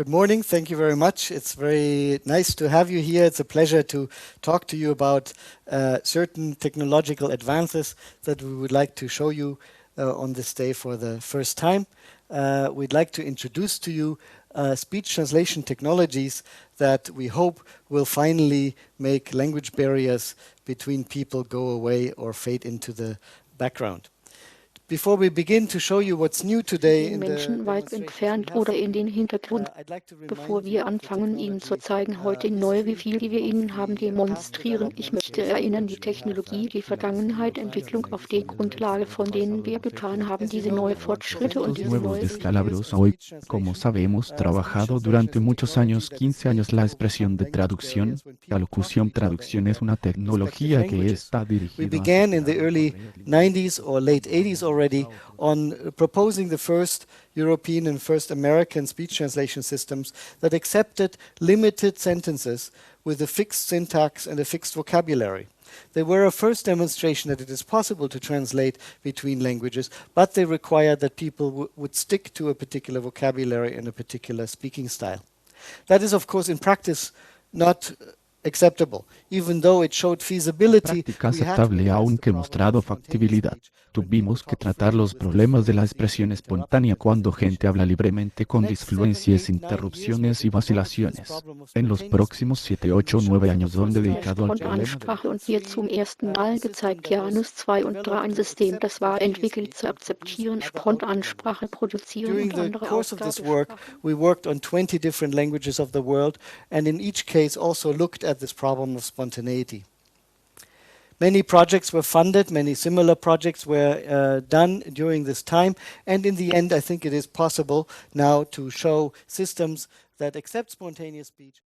morning. Thank you very much. It's very nice to have you here. It's a pleasure to talk to you about certain technological advances that we would like to show you on this day for the first time. We'd like to introduce to you speech translation technologies that we hope will finally make language barriers between people go away or fade into the background. Before we begin to show you what's new today in Menschen weit entfernt oder in den Hintergrund. Bevor wir anfangen, Ihnen zu zeigen, heute neu, wie viel wir Ihnen haben demonstrieren. Ich möchte erinnern, die Technologie, die Vergangenheit, Entwicklung auf der Grundlage, von denen wir getan haben, diese neuen Fortschritte und diese nuevos descalabros. Hoy, como sabemos, trabajado durante muchos años, 15 años, la expresión de traducción. La locución traducción es una tecnología que está dirigida. We began in the early 90s or late 80s already on proposing the first European and first American speech translation systems that accepted limited sentences with a fixed syntax and a fixed vocabulary. They were a first demonstration that it is possible to translate between languages, but they required that people would stick to a particular vocabulary and a particular speaking style. That is, of course, in practice not acceptable, even though it showed feasibility. Práctica aceptable, aunque mostrado factibilidad. Tuvimos que tratar los problemas de la expresión espontánea cuando gente habla libremente con disfluencias, interrupciones y vacilaciones. En los próximos 7, 8, 9 años donde dedicado al problema Ansprache und wir zum ersten Mal gezeigt, Janus 2 und 3 ein System, das war entwickelt zu akzeptieren, Spontansprache produzieren During und the andere course of this work, we worked on 20 different languages of the world, and in each case also looked at this problem of spontaneity. Many projects were funded, many similar projects were done during this time, and in the end I think it is possible now to show systems that accept spontaneous speech.